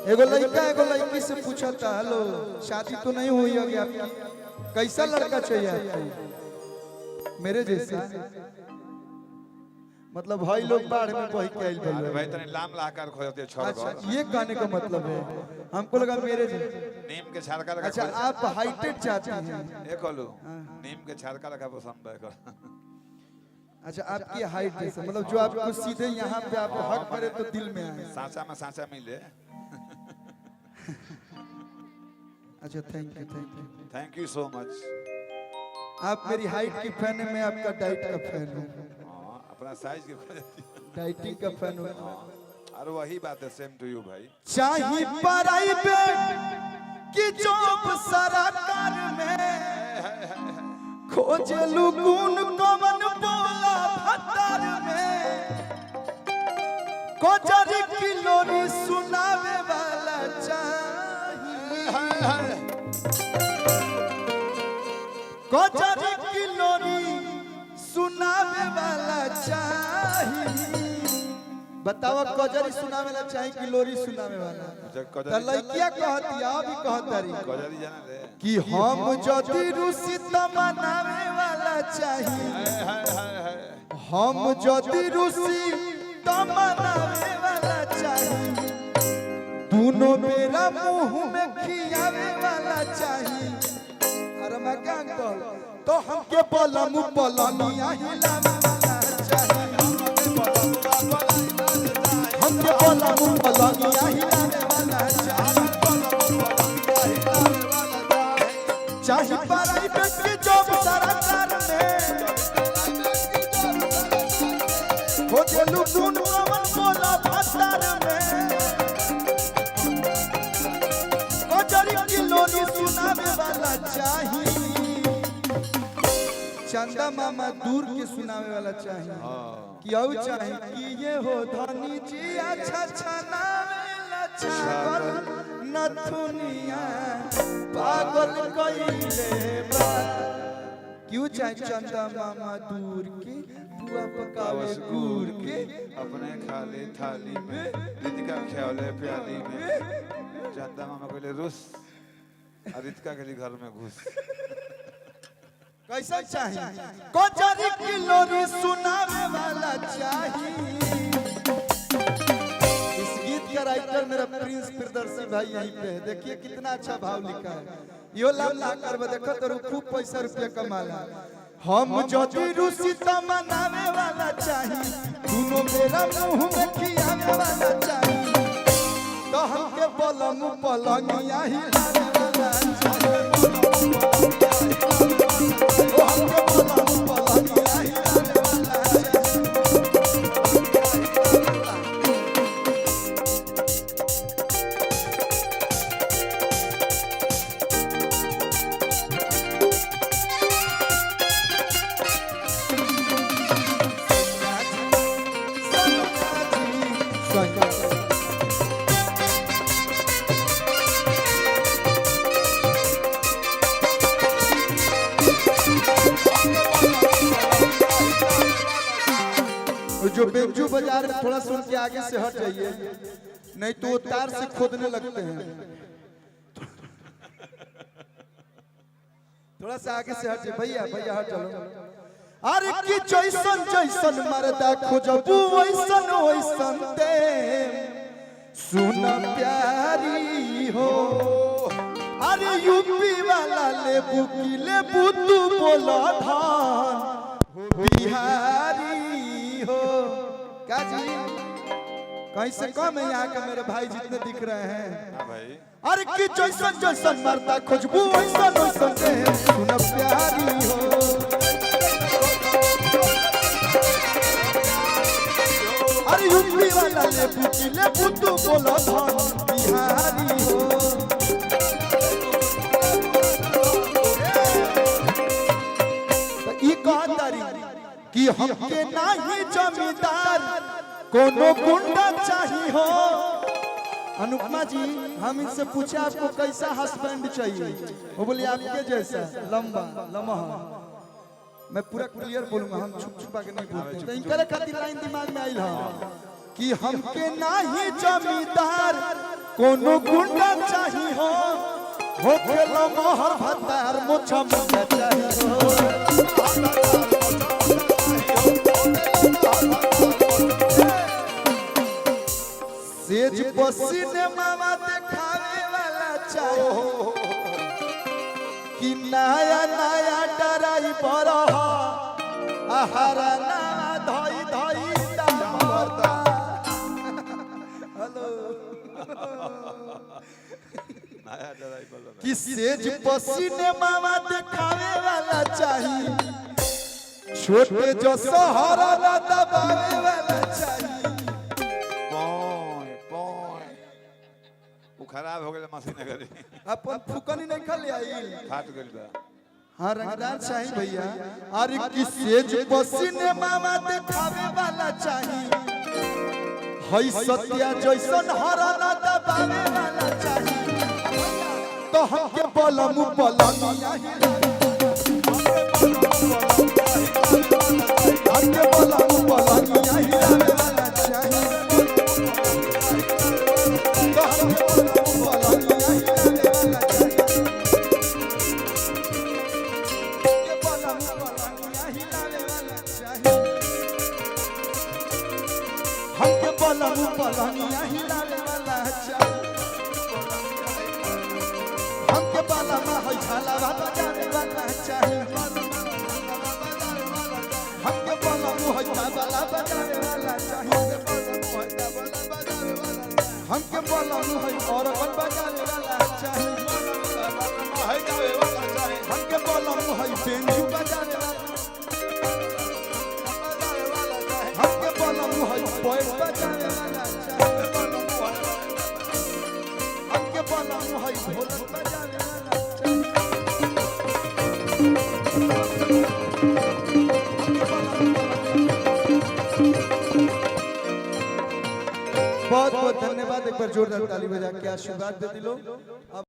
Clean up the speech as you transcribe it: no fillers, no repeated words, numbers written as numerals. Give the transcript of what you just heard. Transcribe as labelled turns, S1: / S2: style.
S1: एगो लड़की से पूछा था, हेलो शादी तो नहीं हुई होगी आपकी, कैसा लड़का चाहिए आपको? मेरे जैसा। मतलब भाई लोग बाढ़ में बह के आइल
S2: अरे भाई तने लाम लाकर खोजते छोड़।
S1: अच्छा ये कहने का मतलब है, हमको लगा मेरे जैसा।
S2: नीम के छाड़का लगा।
S1: अच्छा आप हाइटेड चाहते हैं?
S2: ये खोलू नीम के छाड़का लगा पसंद है।
S1: अच्छा आपकी हाइट जैसा, मतलब जो आपको सीधे यहाँ पे आप हक करे तो दिल में आए।
S2: सांचा में सांचा मिले।
S1: अच्छा thank you
S2: thank you so much.
S1: आप मेरी हाइट की फैन है, मैं आपका डाइट का फैन हूँ।
S2: अपना साइज के खोजती
S1: डाइटिंग का फैन हूँ।
S2: अरे वही बात है, सेम टू यू भाई।
S1: चाहिए प्राइवेट की जॉब सरकार में, खोजे लुगुन कमन बोला भतर में, कोजरी किलोरी सुनावे वाला चाहिए, कोजरी किलोरी सुनावे वाला चाहिए। बताओ कोजरी सुनावे वाला चाहिए कि लोरी सुनावे वाला? तो लड़कियां कहती है अभी कहतारी
S2: कोजरी जाना रे
S1: कि हम जदी रूसी त मनावे वाला चाहिए, हम जदी रूसी त मनावे वाला चाहिए, दोनों मेरा मुंह में खियावे वाला चाहिए। अरे मैं क्या कहूं, तो हमके पलमु पलनिया हिलावे वाला चाहिए, हमके पलमु पलनिया हिलावे वाला चाहिए, चाहे प्राइवेट की जॉब सरकार में, खोजे लुगुन कमन बोला भतर में, कोजरी किलोरी सुनावे वाला चाहिए, चंदा मामा दूर के सुनावे वाला चाहिए कि औ चाहिए कि ये हो धनी जी अच्छा छनावे छागल नथुनिया पागल कइले बा। क्यों चाहिए चंदा मामा दूर के, बुआ पकावे गुड़ के,
S2: अपने खाली थाली में रितिका खेले प्याली में, चंदा मामा कहले रुस और रितिका के घर में घुस।
S1: कैसा चाहिए? कोजरी किलोरी सुनावे वाला चाहिए। इस गीत का राइटर मेरा प्रिंस प्रियदर्शी भाई यहीं पे है, देखिए कितना अच्छा भाव लिखा है। यो लाम ला कर देखो तो खूब पैसा रुपया कमाला। हम जदी रूसी त मनावे वाला चाहिए, दोनों मेरा मुंह में खियावे वाला चाहिए, तो हमके पलंग पलंगिया हिलावे वाला चाहिए, जो बेंजू बाजार में थोड़ा सुन के आगे से हट जाइए, नहीं तो वो तार से खोदने लगते हैं। थोड़ा सा आगे से हट जाइए भैया, भैया हट चलो। अरे कि जैसन जैसन मर्दा खोजबू वैसन वैसन दे, सुन प्यारी हो। अरे यूपी वाला लेबू की लेबू तू बोला धान बिहारी हो। क्या जी कैसे कम है यहाँ के मेरे भाई जितने दिख रहे हैं?
S2: भाई
S1: अरे कि जैसन जैसन मरता खुशबू वैसन वैसन दे, सुन प्यारी हो। अरे यूपी वाला लेबू की लेबू तू बोलो धान बिहारी हो। कि हमके नहीं जमींदार कोनो गुंडा चाहिए हो। अनुपमा जी हम इनसे पूछे आपको कैसा हस्बैंड चाहिए, वो बोली आपके जैसा लंबा लम्हा। मैं पूरा क्लियर बोलूंगा, हम छुप छुपा के नहीं बोलते। तो इनके खातिर लाइन दिमाग में आई है कि हमके नहीं जमींदार कोनो गुंडा चाही हो खेलो मोहर भतार मोछा मुंडा चाही हो सेज पसीने मामा देखावे वाला चाही कि नया नया ड्राइवर हो आहारा ना धई धई दामता हेलो
S2: नया ड्राइवर
S1: कि सेज पसीने मामा देखावे वाला चाही छोटे जो सहारा ना दबावे वाला चाही
S2: खराब हो गए मशीन करी
S1: अपन फुकनी नहीं खा ले आई
S2: फाट गइल बा
S1: हाँ रंगदार चाही भैया अरे कि सेज पसीने मामा देखावे वाला चाही हई सत्या जैसन हरा ना दबावे वाला चाही तो हमके बलमु बलमिया हमके बलमु बलमिया हिलावे वाला चाही तो हमके बलमु बलमिया हिलावे वाला चाही हमके बलमु बलमिया हिलावे वाला चाही हमके बलमु बलमिया हिलावे वाला चाही हमके बलमा है झाला बजावे वाला चाही हमके बलमु है तबला बजावे वाला चाही हमके बलमु है औरगन बजावे वाला चाही हमके बलमु है बेंजू बजावे वाला हमके बलमु है बैठ बजावे वाला चाही हमके बलमु है ढोल बजावे वाला चाही बहुत बहुत धन्यवाद एक बार जोरदार ताली बजा के आशीर्वाद दे दिलो।